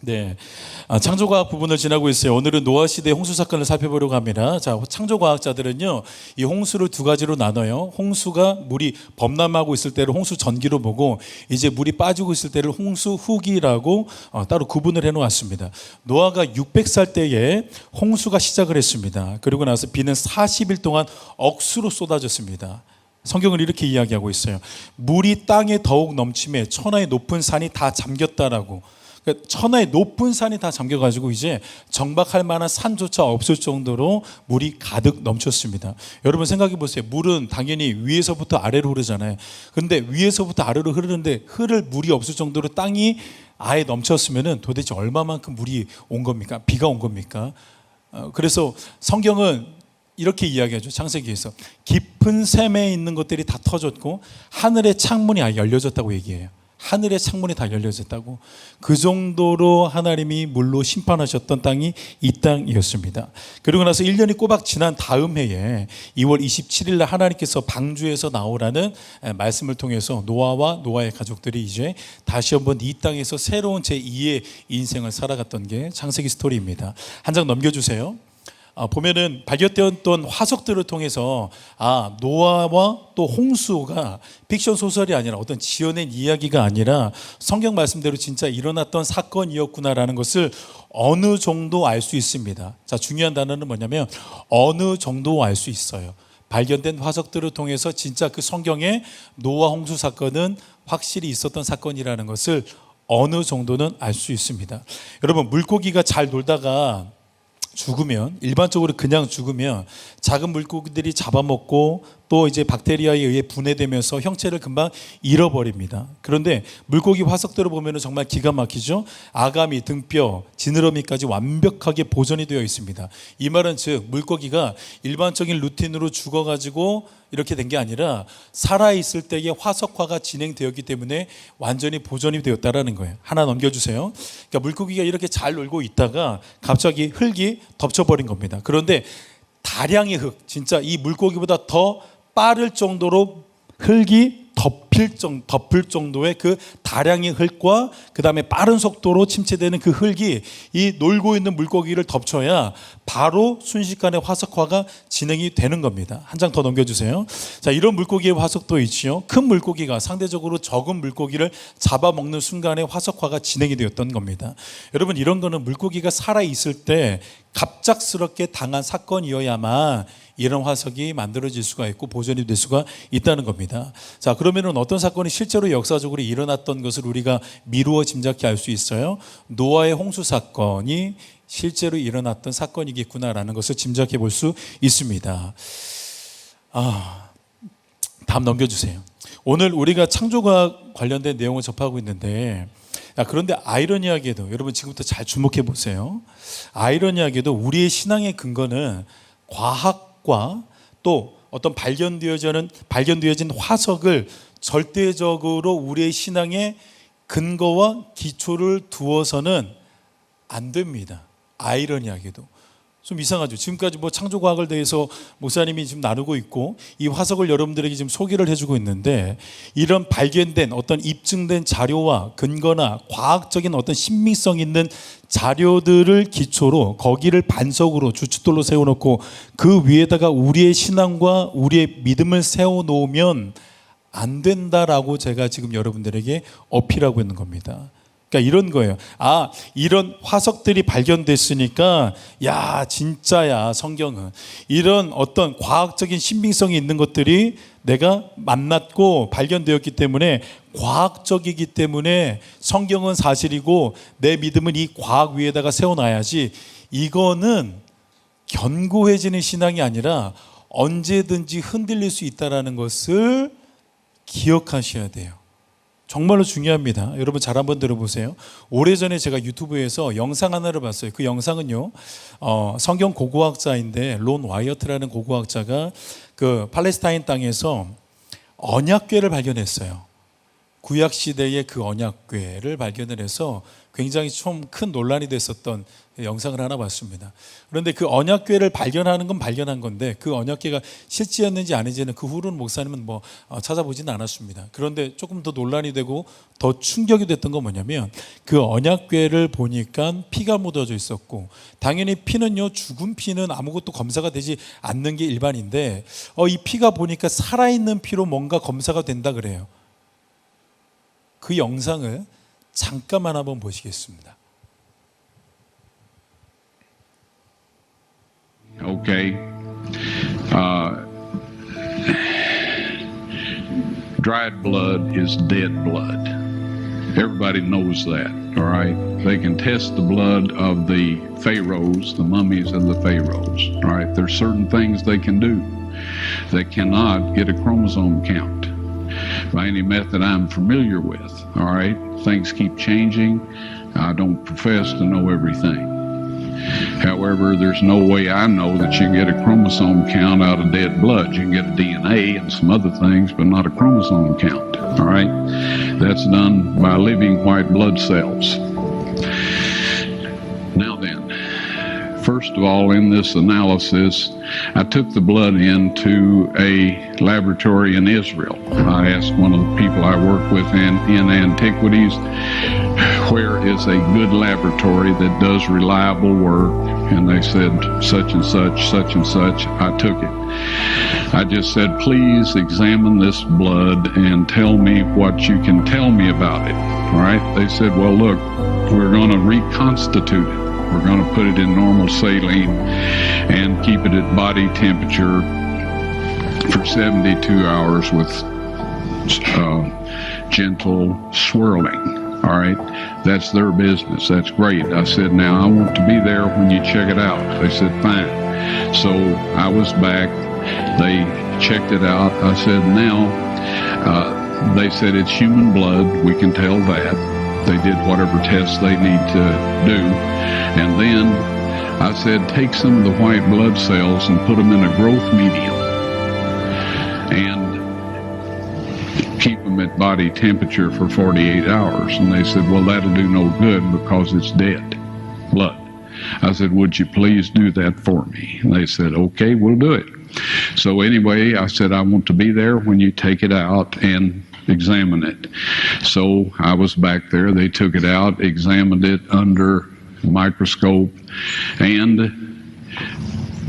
네, 창조과학 부분을 지나고 있어요. 오늘은 노아 시대의 홍수 사건을 살펴보려고 합니다. 자, 창조과학자들은요, 이 홍수를 두 가지로 나눠요. 홍수가 물이 범람하고 있을 때를 홍수 전기로 보고, 이제 물이 빠지고 있을 때를 홍수 후기라고 따로 구분을 해놓았습니다. 노아가 600살 때에 홍수가 시작을 했습니다. 그리고 나서 비는 40일 동안 억수로 쏟아졌습니다. 성경은 이렇게 이야기하고 있어요. 물이 땅에 더욱 넘침에 천하의 높은 산이 다 잠겼다라고. 그러니까 천하의 높은 산이 다 잠겨가지고 이제 정박할 만한 산조차 없을 정도로 물이 가득 넘쳤습니다. 여러분 생각해 보세요. 물은 당연히 위에서부터 아래로 흐르잖아요. 그런데 위에서부터 아래로 흐르는데 흐를 물이 없을 정도로 땅이 아예 넘쳤으면 도대체 얼마만큼 물이 온 겁니까? 비가 온 겁니까? 그래서 성경은 이렇게 이야기하죠. 창세기에서 깊은 샘에 있는 것들이 다 터졌고 하늘의 창문이 아예 열려졌다고 얘기해요. 하늘의 창문이 다 열려졌다고. 그 정도로 하나님이 물로 심판하셨던 땅이 이 땅이었습니다. 그리고 나서 1년이 꼬박 지난 다음 해에 2월 27일 날 하나님께서 방주에서 나오라는 말씀을 통해서 노아와 노아의 가족들이 이제 다시 한번 이 땅에서 새로운 제2의 인생을 살아갔던 게 창세기 스토리입니다. 한 장 넘겨주세요. 보면은 발견되었던 화석들을 통해서 노아와 또 홍수가 픽션 소설이 아니라 어떤 지어낸 이야기가 아니라 성경 말씀대로 진짜 일어났던 사건이었구나라는 것을 어느 정도 알 수 있습니다. 자, 중요한 단어는 뭐냐면 어느 정도 알 수 있어요. 발견된 화석들을 통해서 진짜 그 성경의 노아 홍수 사건은 확실히 있었던 사건이라는 것을 어느 정도는 알 수 있습니다. 여러분, 물고기가 잘 놀다가 죽으면, 일반적으로 그냥 죽으면 작은 물고기들이 잡아먹고 또 이제 박테리아에 의해 분해되면서 형체를 금방 잃어버립니다. 그런데 물고기 화석들을 보면 정말 기가 막히죠. 아가미, 등뼈, 지느러미까지 완벽하게 보존이 되어 있습니다. 이 말은 즉 물고기가 일반적인 루틴으로 죽어가지고 이렇게 된 게 아니라 살아있을 때의 화석화가 진행되었기 때문에 완전히 보존이 되었다는 거예요. 하나 넘겨주세요. 그러니까 물고기가 이렇게 잘 놀고 있다가 갑자기 흙이 덮쳐버린 겁니다. 그런데 다량의 흙, 진짜 이 물고기보다 더 빠를 정도로 흙이 덮을 정도의 그 다량의 흙과 그 다음에 빠른 속도로 침체되는 그 흙이 이 놀고 있는 물고기를 덮쳐야 바로 순식간에 화석화가 진행이 되는 겁니다. 한 장 더 넘겨주세요. 자, 이런 물고기의 화석도 있지요. 큰 물고기가 상대적으로 적은 물고기를 잡아먹는 순간에 화석화가 진행이 되었던 겁니다. 여러분, 이런 거는 물고기가 살아있을 때 갑작스럽게 당한 사건이어야만 이런 화석이 만들어질 수가 있고 보존이 될 수가 있다는 겁니다. 자, 그러면은 어떤 사건이 실제로 역사적으로 일어났던 것을 우리가 미루어 짐작해 알 수 있어요? 노아의 홍수 사건이 실제로 일어났던 사건이겠구나라는 것을 짐작해 볼 수 있습니다. 다음 넘겨주세요. 오늘 우리가 창조과학 관련된 내용을 접하고 있는데, 그런데 아이러니하게도 여러분 지금부터 잘 주목해 보세요. 아이러니하게도 우리의 신앙의 근거는 과학과 또 어떤 발견되어진 화석을 절대적으로 우리의 신앙의 근거와 기초를 두어서는 안 됩니다. 아이러니하게도. 좀 이상하죠. 지금까지 창조과학을 대해서 목사님이 지금 나누고 있고 이 화석을 여러분들에게 지금 소개를 해주고 있는데, 이런 발견된 어떤 입증된 자료와 근거나 과학적인 어떤 신빙성 있는 자료들을 기초로 거기를 반석으로 주춧돌로 세워놓고 그 위에다가 우리의 신앙과 우리의 믿음을 세워놓으면 안 된다라고 제가 지금 여러분들에게 어필하고 있는 겁니다. 그러니까 이런 거예요. 이런 화석들이 발견됐으니까 진짜야 성경은. 이런 어떤 과학적인 신빙성이 있는 것들이 내가 만났고 발견되었기 때문에 과학적이기 때문에 성경은 사실이고 내 믿음은 이 과학 위에다가 세워놔야지. 이거는 견고해지는 신앙이 아니라 언제든지 흔들릴 수 있다는 것을 기억하셔야 돼요. 정말로 중요합니다. 여러분 잘 한번 들어보세요. 오래전에 제가 유튜브에서 영상 하나를 봤어요. 그 영상은요, 성경 고고학자인데 론 와이어트라는 고고학자가 그 팔레스타인 땅에서 언약궤를 발견했어요. 구약 시대의 그 언약궤를 발견을 해서 굉장히 좀 큰 논란이 됐었던 영상을 하나 봤습니다. 그런데 그 언약궤를 발견하는 건 발견한 건데 그 언약궤가 실제였는지 아닌지는 그 후로는 목사님은 찾아보지는 않았습니다. 그런데 조금 더 논란이 되고 더 충격이 됐던 건 뭐냐면 그 언약궤를 보니까 피가 묻어져 있었고, 당연히 피는요, 죽은 피는 아무것도 검사가 되지 않는 게 일반인데 이 피가 보니까 살아있는 피로 뭔가 검사가 된다 그래요. 그 영상을 잠깐만 한번 보시겠습니다. Okay. Dried blood is dead blood. Everybody knows that, all right? They can test the blood of the pharaohs, the mummies of the pharaohs, all right? There's certain things they can do. They cannot get a chromosome count by any method I'm familiar with, all right? Things keep changing. I don't profess to know everything. However, there's no way I know that you can get a chromosome count out of dead blood. You can get a DNA and some other things, but not a chromosome count, all right? That's done by living white blood cells. Now then, first of all, in this analysis, I took the blood into a laboratory in Israel. I asked one of the people I work with in antiquities, where is a good laboratory that does reliable work? And they said, such and such, such and such. I took it. I just said, please examine this blood and tell me what you can tell me about it. All right? They said, well, look, we're going to reconstitute it. We're going to put it in normal saline and keep it at body temperature for 72 hours with gentle swirling. All right, that's their business. That's great. I said, now I want to be there when you check it out. They said, fine. So I was back. They checked it out. I said, now, they said it's human blood. We can tell that. They did whatever tests they need to do. And then I said, take some of the white blood cells and put them in a growth medium and keep them at body temperature for 48 hours. And they said, well, that'll do no good because it's dead blood. I said, would you please do that for me? And they said, okay, we'll do it. So anyway, I said, I want to be there when you take it out and examine it. So I was back there. They took it out, examined it under a microscope, and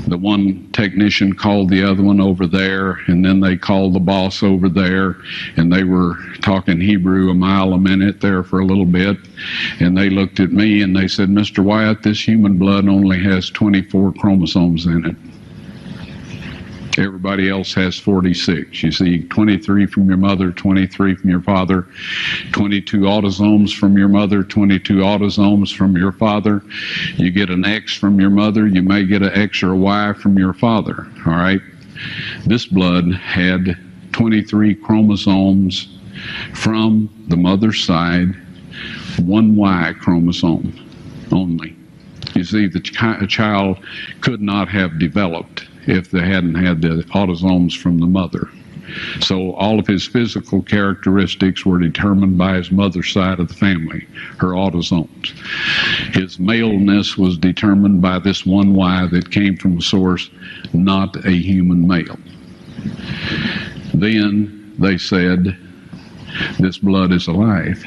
the one technician called the other one over there, and then they called the boss over there, and they were talking Hebrew a mile a minute there for a little bit, and they looked at me and they said, Mr. Wyatt, this human blood only has 24 chromosomes in it. Everybody else has 46. You see, 23 from your mother, 23 from your father, 22 autosomes from your mother, 22 autosomes from your father. You get an X from your mother, you may get an X or a Y from your father, all right? This blood had 23 chromosomes from the mother's side, one Y chromosome only. You see, the child could not have developed if they hadn't had the autosomes from the mother. So all of his physical characteristics were determined by his mother's side of the family, her autosomes. His maleness was determined by this one Y that came from a source, not a human male. Then they said, this blood is alive.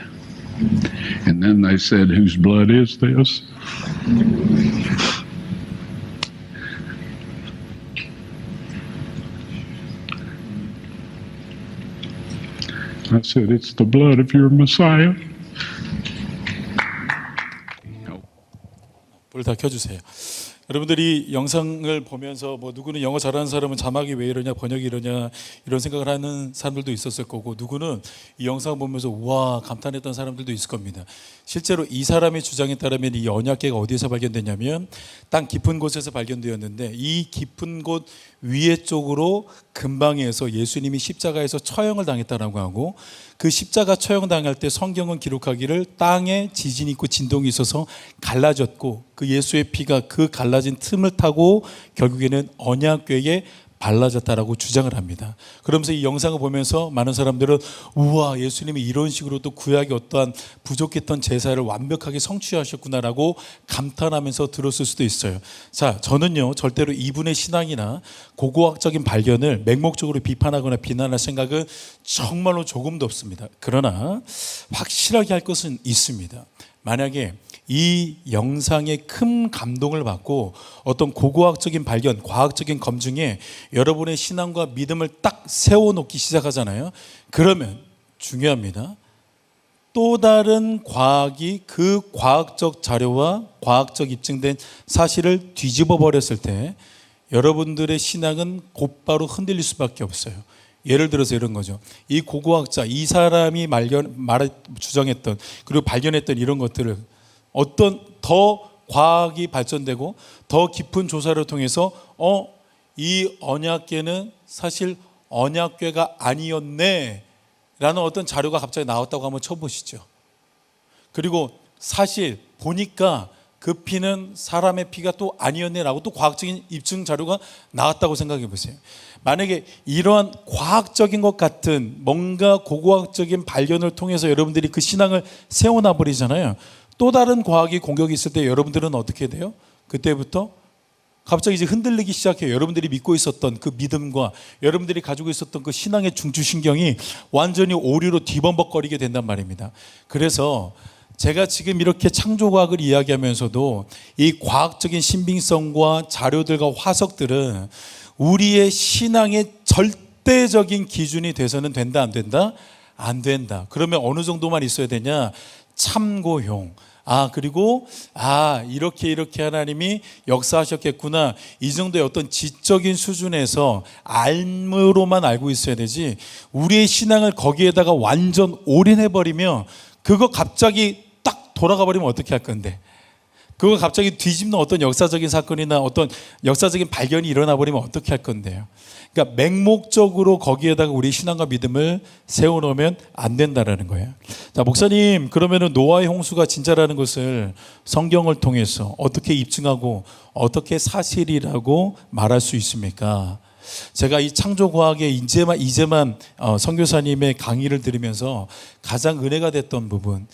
And then they said, whose blood is this? I said, it's the blood of your Messiah. 불 다 켜주세요. 여러분들이 영상을 보면서 누구는 영어 잘하는 사람은 자막이 왜 이러냐, 번역이 이러냐 이런 생각을 하는 사람들도 있었을 거고, 누구는 이 영상을 보면서 우와 감탄했던 사람들도 있을 겁니다. 실제로 이 사람의 주장에 따르면 이 언약궤가 어디에서 발견됐냐면 땅 깊은 곳에서 발견되었는데, 이 깊은 곳 위에 쪽으로 근방에서 예수님이 십자가에서 처형을 당했다라고 하고, 그 십자가 처형당할 때 성경은 기록하기를 땅에 지진이 있고 진동이 있어서 갈라졌고, 그 예수의 피가 그 갈라진 틈을 타고 결국에는 언약궤에 달라졌다라고 주장을 합니다. 그러면서 이 영상을 보면서 많은 사람들은 우와, 예수님이 이런 식으로 또 구약의 어떠한 부족했던 제사를 완벽하게 성취하셨구나라고 감탄하면서 들었을 수도 있어요. 자, 저는요 절대로 이분의 신앙이나 고고학적인 발견을 맹목적으로 비판하거나 비난할 생각은 정말로 조금도 없습니다. 그러나 확실하게 할 것은 있습니다. 만약에 이 영상에 큰 감동을 받고 어떤 고고학적인 발견, 과학적인 검증에 여러분의 신앙과 믿음을 딱 세워놓기 시작하잖아요. 그러면 중요합니다. 또 다른 과학이 그 과학적 자료와 과학적 입증된 사실을 뒤집어 버렸을 때 여러분들의 신앙은 곧바로 흔들릴 수밖에 없어요. 예를 들어서 이런 거죠. 이 고고학자, 이 사람이 주장했던 그리고 발견했던 이런 것들을 어떤 더 과학이 발전되고 더 깊은 조사를 통해서 이 언약궤는 사실 언약궤가 아니었네 라는 어떤 자료가 갑자기 나왔다고 한번 쳐보시죠. 그리고 사실 보니까 그 피는 사람의 피가 또 아니었네 라고 또 과학적인 입증 자료가 나왔다고 생각해 보세요. 만약에 이러한 과학적인 것 같은 뭔가 고고학적인 발견을 통해서 여러분들이 그 신앙을 세워놔 버리잖아요. 또 다른 과학이 공격이 있을 때 여러분들은 어떻게 돼요? 그때부터 갑자기 이제 흔들리기 시작해요. 여러분들이 믿고 있었던 그 믿음과 여러분들이 가지고 있었던 그 신앙의 중추신경이 완전히 오류로 뒤범벅거리게 된단 말입니다. 그래서 제가 지금 이렇게 창조과학을 이야기하면서도 이 과학적인 신빙성과 자료들과 화석들은 우리의 신앙의 절대적인 기준이 돼서는 된다, 안 된다? 안 된다. 그러면 어느 정도만 있어야 되냐? 참고용. 그리고 이렇게 하나님이 역사하셨겠구나. 이 정도의 어떤 지적인 수준에서 알므로만 알고 있어야 되지, 우리의 신앙을 거기에다가 완전 올인해버리면 그거 갑자기 딱 돌아가 버리면 어떻게 할 건데, 그거 갑자기 뒤집는 어떤 역사적인 사건이나 어떤 역사적인 발견이 일어나 버리면 어떻게 할 건데요. 그러니까 맹목적으로 거기에다가 우리 신앙과 믿음을 세워놓으면 안 된다라는 거예요. 자, 목사님, 그러면은 노아의 홍수가 진짜라는 것을 성경을 통해서 어떻게 입증하고 어떻게 사실이라고 말할 수 있습니까? 제가 이 창조과학에 이제만 선교사님의 강의를 들으면서 가장 은혜가 됐던 부분,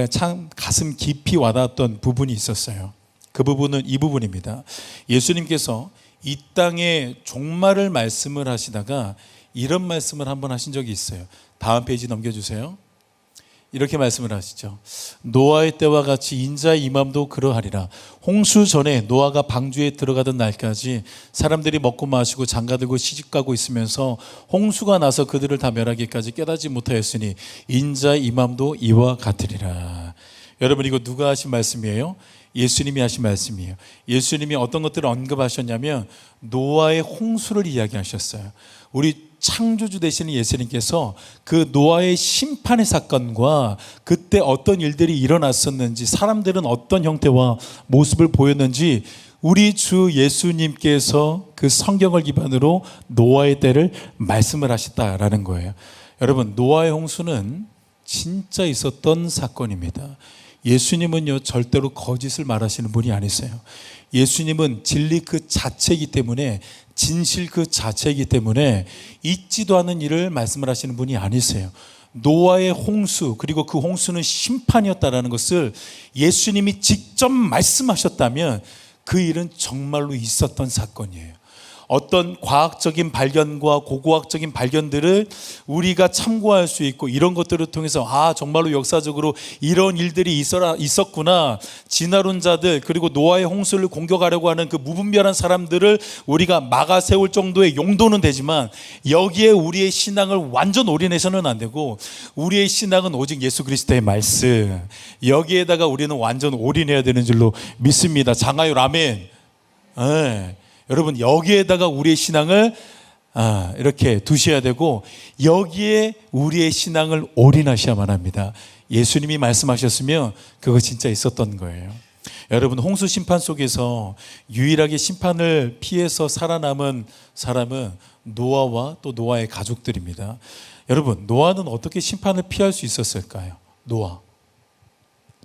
참 가슴 깊이 와닿았던 부분이 있었어요. 그 부분은 이 부분입니다. 예수님께서 이 땅에 종말을 말씀을 하시다가 이런 말씀을 한번 하신 적이 있어요. 다음 페이지 넘겨주세요. 이렇게 말씀을 하시죠. 노아의 때와 같이 인자의 임함도 그러하리라. 홍수 전에 노아가 방주에 들어가던 날까지 사람들이 먹고 마시고 장가들고 시집가고 있으면서 홍수가 나서 그들을 다 멸하기까지 깨닫지 못하였으니 인자의 임함도 이와 같으리라. 여러분, 이거 누가 하신 말씀이에요? 예수님이 하신 말씀이에요. 예수님이 어떤 것들을 언급하셨냐면 노아의 홍수를 이야기하셨어요. 우리 창조주 되시는 예수님께서 그 노아의 심판의 사건과 그때 어떤 일들이 일어났었는지, 사람들은 어떤 형태와 모습을 보였는지 우리 주 예수님께서 그 성경을 기반으로 노아의 때를 말씀을 하셨다라는 거예요. 여러분, 노아의 홍수는 진짜 있었던 사건입니다. 예수님은요 절대로 거짓을 말하시는 분이 아니세요. 예수님은 진리 그 자체이기 때문에, 진실 그 자체이기 때문에 있지도 않은 일을 말씀을 하시는 분이 아니세요. 노아의 홍수, 그리고 그 홍수는 심판이었다라는 것을 예수님이 직접 말씀하셨다면 그 일은 정말로 있었던 사건이에요. 어떤 과학적인 발견과 고고학적인 발견들을 우리가 참고할 수 있고, 이런 것들을 통해서 정말로 역사적으로 이런 일들이 있었구나. 진화론자들, 그리고 노아의 홍수를 공격하려고 하는 그 무분별한 사람들을 우리가 막아 세울 정도의 용도는 되지만, 여기에 우리의 신앙을 완전 올인해서는 안 되고, 우리의 신앙은 오직 예수 그리스도의 말씀, 여기에다가 우리는 완전 올인해야 되는 줄로 믿습니다. 장하율 아멘. 네. 여러분, 여기에다가 우리의 신앙을 이렇게 두셔야 되고, 여기에 우리의 신앙을 올인하셔야만 합니다. 예수님이 말씀하셨으면 그거 진짜 있었던 거예요. 여러분, 홍수 심판 속에서 유일하게 심판을 피해서 살아남은 사람은 노아와 또 노아의 가족들입니다. 여러분, 노아는 어떻게 심판을 피할 수 있었을까요? 노아.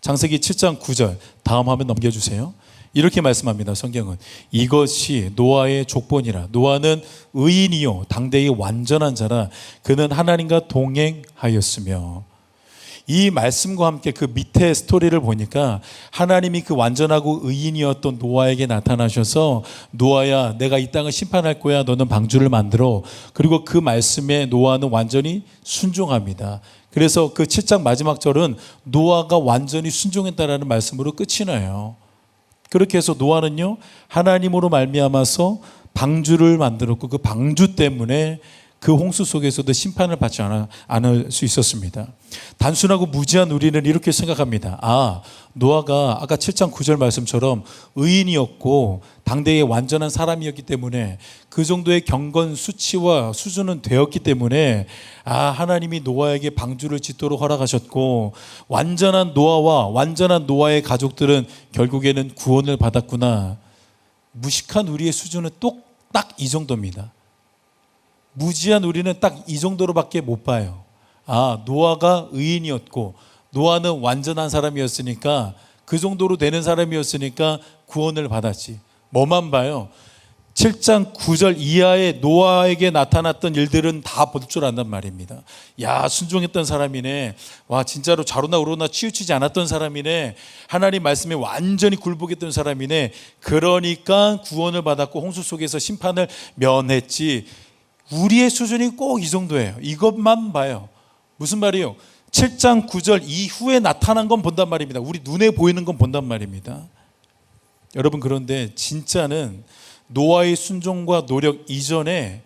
창세기 7장 9절 다음 화면 넘겨주세요. 이렇게 말씀합니다. 성경은 이것이 노아의 족본이라. 노아는 의인이요 당대의 완전한 자라. 그는 하나님과 동행하였으며. 이 말씀과 함께 그 밑에 스토리를 보니까 하나님이 그 완전하고 의인이었던 노아에게 나타나셔서 노아야 내가 이 땅을 심판할 거야. 너는 방주를 만들어. 그리고 그 말씀에 노아는 완전히 순종합니다. 그래서 그 7장 마지막 절은 노아가 완전히 순종했다라는 말씀으로 끝이 나요. 그렇게 해서 노아는요 하나님으로 말미암아서 방주를 만들었고 그 방주 때문에 그 홍수 속에서도 심판을 받지 않을 수 있었습니다. 단순하고 무지한 우리는 이렇게 생각합니다. 노아가 아까 7장 9절 말씀처럼 의인이었고 당대의 완전한 사람이었기 때문에 그 정도의 경건 수치와 수준은 되었기 때문에 하나님이 노아에게 방주를 짓도록 허락하셨고 완전한 노아와 완전한 노아의 가족들은 결국에는 구원을 받았구나. 무식한 우리의 수준은 딱 이 정도입니다. 무지한 우리는 딱 이 정도로밖에 못 봐요. 노아가 의인이었고 노아는 완전한 사람이었으니까 그 정도로 되는 사람이었으니까 구원을 받았지. 뭐만 봐요? 7장 9절 이하의 노아에게 나타났던 일들은 다 볼 줄 안단 말입니다. 순종했던 사람이네. 진짜로 좌로나 우로나 치우치지 않았던 사람이네. 하나님 말씀에 완전히 굴복했던 사람이네. 그러니까 구원을 받았고 홍수 속에서 심판을 면했지. 우리의 수준이 꼭 이 정도예요. 이것만 봐요. 무슨 말이에요? 7장 9절 이후에 나타난 건 본단 말입니다. 우리 눈에 보이는 건 본단 말입니다. 여러분 그런데 진짜는 노아의 순종과 노력 이전에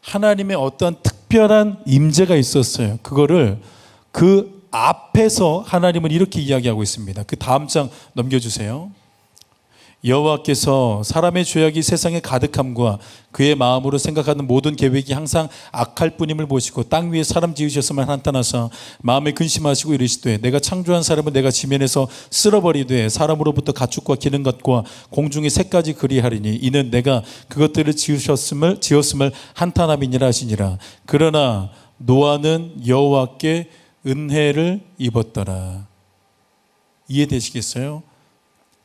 하나님의 어떤 특별한 임재가 있었어요. 그거를 그 앞에서 하나님은 이렇게 이야기하고 있습니다. 그 다음 장 넘겨주세요. 여호와께서 사람의 죄악이 세상에 가득함과 그의 마음으로 생각하는 모든 계획이 항상 악할 뿐임을 보시고 땅 위에 사람 지으셨음을 한탄하사 마음에 근심하시고 이르시되 내가 창조한 사람을 내가 지면에서 쓸어버리되 사람으로부터 가축과 기는 것과 공중의 새까지 그리하리니 이는 내가 그것들을 지었음을 한탄함이니라 하시니라. 그러나 노아는 여호와께 은혜를 입었더라. 이해되시겠어요?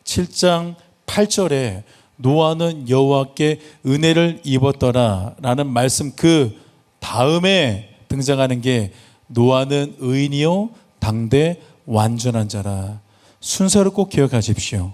7장 8절에 노아는 여호와께 은혜를 입었더라 라는 말씀 그 다음에 등장하는 게 노아는 의인이요 당대 완전한 자라. 순서를 꼭 기억하십시오.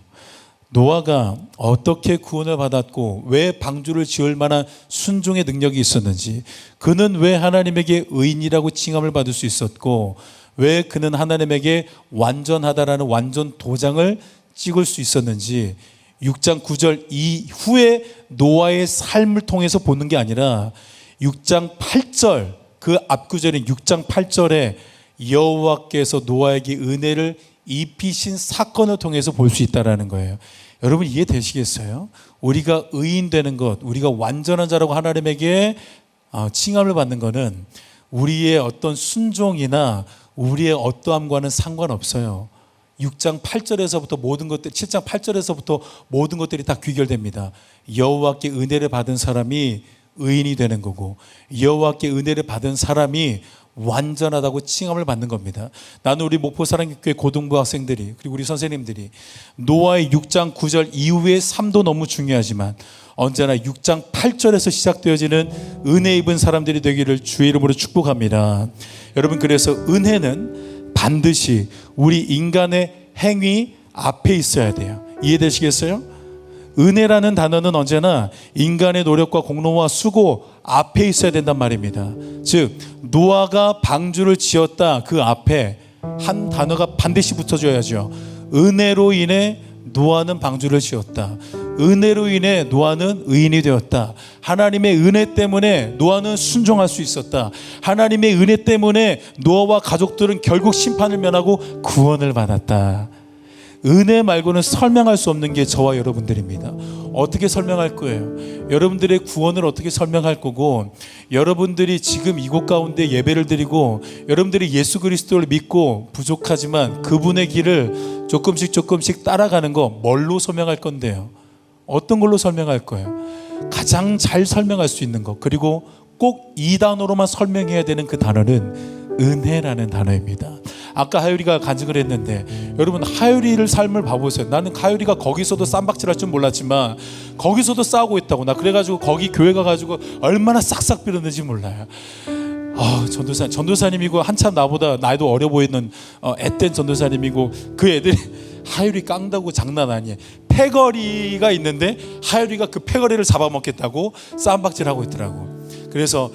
노아가 어떻게 구원을 받았고 왜 방주를 지을 만한 순종의 능력이 있었는지, 그는 왜 하나님에게 의인이라고 칭함을 받을 수 있었고 왜 그는 하나님에게 완전하다라는 완전 도장을 찍을 수 있었는지 6장 9절 이후에 노아의 삶을 통해서 보는 게 아니라 6장 8절 그 앞구절인 6장 8절에 여호와께서 노아에게 은혜를 입히신 사건을 통해서 볼 수 있다는 거예요. 여러분 이해되시겠어요? 우리가 의인 되는 것, 우리가 완전한 자라고 하나님에게 칭함을 받는 것은 우리의 어떤 순종이나 우리의 어떠함과는 상관없어요. 6장 8절에서부터 모든 것들, 7장 8절에서부터 모든 것들이 다 귀결됩니다. 여호와께 은혜를 받은 사람이 의인이 되는 거고 여호와께 은혜를 받은 사람이 완전하다고 칭함을 받는 겁니다. 나는 우리 목포사랑교회 고등부 학생들이 그리고 우리 선생님들이 노아의 6장 9절 이후의 삶도 너무 중요하지만 언제나 6장 8절에서 시작되어지는 은혜 입은 사람들이 되기를 주의 이름으로 축복합니다. 여러분 그래서 은혜는 반드시 우리 인간의 행위 앞에 있어야 돼요. 이해되시겠어요? 은혜라는 단어는 언제나 인간의 노력과 공로와 수고 앞에 있어야 된단 말입니다. 즉 노아가 방주를 지었다 그 앞에 한 단어가 반드시 붙어줘야죠. 은혜로 인해 노아는 방주를 지었다. 은혜로 인해 노아는 의인이 되었다. 하나님의 은혜 때문에 노아는 순종할 수 있었다. 하나님의 은혜 때문에 노아와 가족들은 결국 심판을 면하고 구원을 받았다. 은혜 말고는 설명할 수 없는 게 저와 여러분들입니다. 어떻게 설명할 거예요? 여러분들의 구원을 어떻게 설명할 거고, 여러분들이 지금 이곳 가운데 예배를 드리고 여러분들이 예수 그리스도를 믿고 부족하지만 그분의 길을 조금씩 따라가는 거 뭘로 설명할 건데요? 어떤 걸로 설명할 거예요? 가장 잘 설명할 수 있는 것, 그리고 꼭 이 단어로만 설명해야 되는 그 단어는 은혜라는 단어입니다. 아까 하율이가 간증을 했는데 여러분 하율이를 삶을 봐보세요. 나는 하율이가 거기서도 쌈박질할 줄 몰랐지만 거기서도 싸우고 있다고. 나 그래가지고 거기 교회 가가지고 얼마나 싹싹 빌었는지 몰라요. 전도사님이고 한참 나보다 나이도 어려 보이는 앳된 전도사님이고 그 애들이 하율이 깡다고 장난 아니에요. 패거리가 있는데 하율이가 그 패거리를 잡아먹겠다고 쌈박질하고 있더라고. 그래서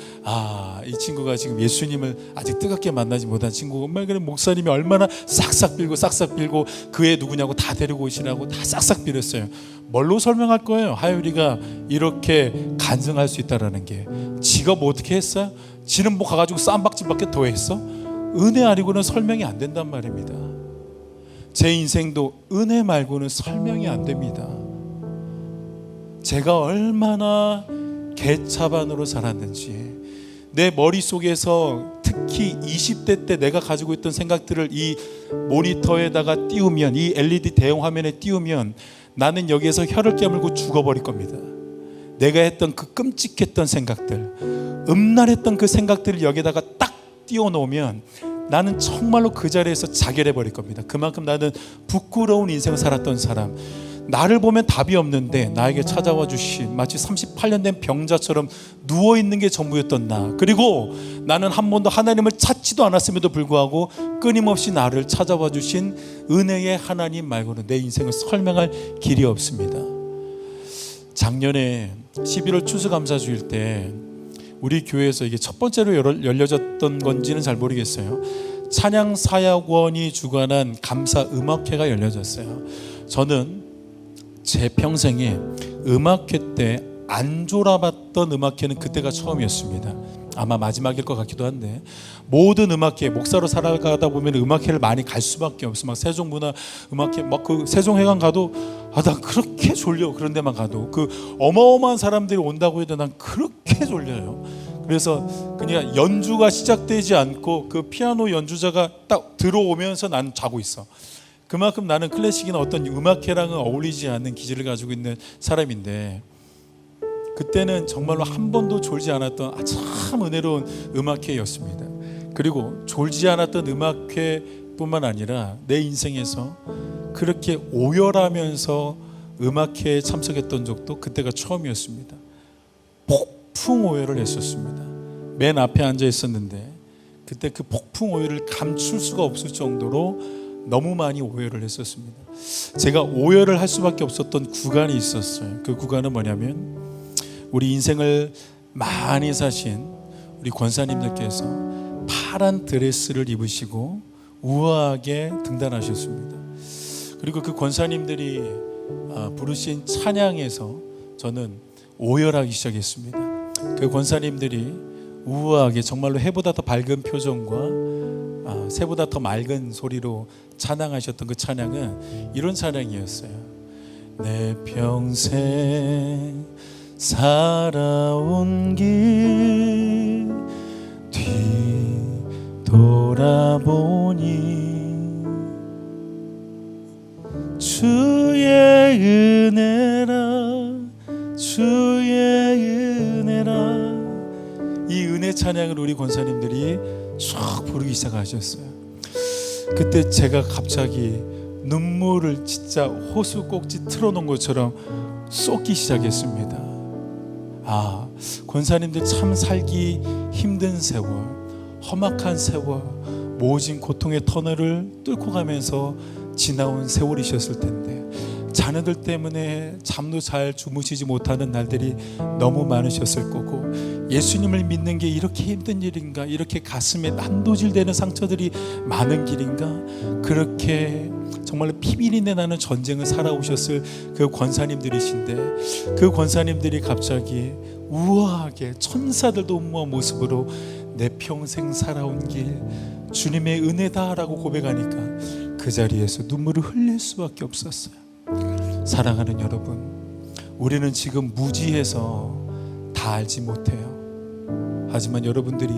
이 친구가 지금 예수님을 아직 뜨겁게 만나지 못한 친구고, 정말 그래 목사님이 얼마나 싹싹 빌고 그 애 누구냐고 다 데리고 오시라고 다 싹싹 빌었어요. 뭘로 설명할 거예요? 하율이가 이렇게 간증할 수 있다라는 게. 지가 뭐 어떻게 했어요? 지는 뭐 가가지고 쌈박질밖에 더 했어? 은혜 아니고는 설명이 안 된단 말입니다. 제 인생도 은혜 말고는 설명이 안 됩니다. 제가 얼마나 개차반으로 살았는지, 내 머릿속에서 특히 20대 때 내가 가지고 있던 생각들을 이 모니터에다가 띄우면, 이 LED 대형 화면에 띄우면 나는 여기에서 혀를 깨물고 죽어버릴 겁니다. 내가 했던 그 끔찍했던 생각들, 음란했던 그 생각들을 여기다가 딱 띄워놓으면 나는 정말로 그 자리에서 자결해버릴 겁니다. 그만큼 나는 부끄러운 인생을 살았던 사람, 나를 보면 답이 없는데 나에게 찾아와 주신 마치 38년 된 병자처럼 누워있는 게 전부였던 나, 그리고 나는 한 번도 하나님을 찾지도 않았음에도 불구하고 끊임없이 나를 찾아와 주신 은혜의 하나님 말고는 내 인생을 설명할 길이 없습니다. 작년에 11월 추수감사주일 때 우리 교회에서 이게 첫 번째로 열려졌던 건지는 잘 모르겠어요. 찬양사역원이 주관한 감사 음악회가 열려졌어요. 저는 제 평생에 음악회 때 안 졸아봤던 음악회는 그때가 처음이었습니다. 아마 마지막일 것 같기도 한데, 모든 음악회, 목사로 살아가다 보면 음악회를 많이 갈 수밖에 없어. 막 세종문화 음악회, 막 그 세종회관 가도 나 그렇게 졸려. 그런 데만 가도 그 어마어마한 사람들이 온다고 해도 난 그렇게 졸려요. 그래서 그냥 연주가 시작되지 않고 그 피아노 연주자가 딱 들어오면서 난 자고 있어. 그만큼 나는 클래식이나 어떤 음악회랑은 어울리지 않는 기질을 가지고 있는 사람인데, 그때는 정말로 한 번도 졸지 않았던 참 은혜로운 음악회였습니다. 그리고 졸지 않았던 음악회뿐만 아니라 내 인생에서 그렇게 오열하면서 음악회에 참석했던 적도 그때가 처음이었습니다. 폭풍 오열을 했었습니다. 맨 앞에 앉아 있었는데 그때 그 폭풍 오열을 감출 수가 없을 정도로 너무 많이 오열을 했었습니다. 제가 오열을 할 수밖에 없었던 구간이 있었어요. 그 구간은 뭐냐면, 우리 인생을 많이 사신 우리 권사님들께서 파란 드레스를 입으시고 우아하게 등단하셨습니다. 그리고 그 권사님들이 부르신 찬양에서 저는 오열하기 시작했습니다. 그 권사님들이 우아하게 정말로 해보다 더 밝은 표정과 새보다 더 맑은 소리로 찬양하셨던 그 찬양은 이런 찬양이었어요. 내 평생 살아온 길 뒤돌아보니 주의 은혜라. 이 은혜 찬양을 우리 권사님들이 쭉 부르기 시작하셨어요. 그때 제가 갑자기 눈물을 진짜 호수 꼭지 틀어놓은 것처럼 쏟기 시작했습니다. 권사님들 참 살기 힘든 세월, 험악한 세월, 모진 고통의 터널을 뚫고 가면서 지나온 세월이셨을 텐데, 자녀들 때문에 잠도 잘 주무시지 못하는 날들이 너무 많으셨을 거고, 예수님을 믿는 게 이렇게 힘든 일인가, 이렇게 가슴에 난도질되는 상처들이 많은 길인가, 그렇게 정말 피비린내 나는 전쟁을 살아오셨을 그 권사님들이신데, 그 권사님들이 갑자기 우아하게 천사들도 음모한 모습으로 내 평생 살아온 길 주님의 은혜다라고 고백하니까 그 자리에서 눈물을 흘릴 수밖에 없었어요. 사랑하는 여러분, 우리는 지금 무지해서 다 알지 못해요. 하지만 여러분들이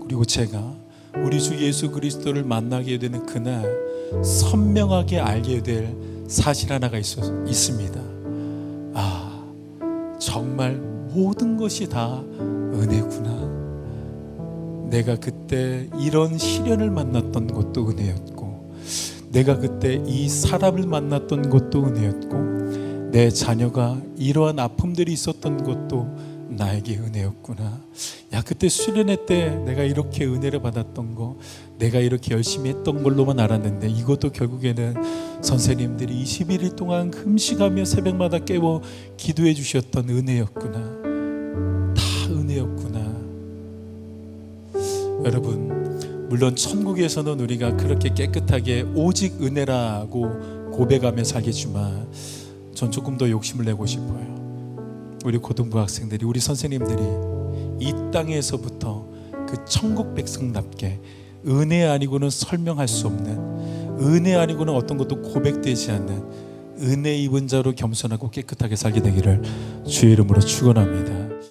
그리고 제가 우리 주 예수 그리스도를 만나게 되는 그날 선명하게 알게 될 사실 하나가 있습니다. 정말 모든 것이 다 은혜구나. 내가 그때 그때 이런 시련을 만났던 것도 은혜였고, 내가 그때 이 사람을 만났던 것도 은혜였고, 내 자녀가 이러한 아픔들이 있었던 것도 나에게 은혜였구나. 야, 그때 수련회 때 내가 이렇게 은혜를 받았던 거, 내가 이렇게 열심히 했던 걸로만 알았는데 이것도 결국에는 선생님들이 21일 동안 금식하며 새벽마다 깨워 기도해 주셨던 은혜였구나. 다 은혜였구나. 여러분, 물론 천국에서는 우리가 그렇게 깨끗하게 오직 은혜라고 고백하며 살겠지만 전 조금 더 욕심을 내고 싶어요. 우리 고등부 학생들이, 우리 선생님들이 이 땅에서부터 그 천국 백성답게 은혜 아니고는 설명할 수 없는, 은혜 아니고는 어떤 것도 고백되지 않는 은혜 입은 자로 겸손하고 깨끗하게 살게 되기를 주의 이름으로 축원합니다.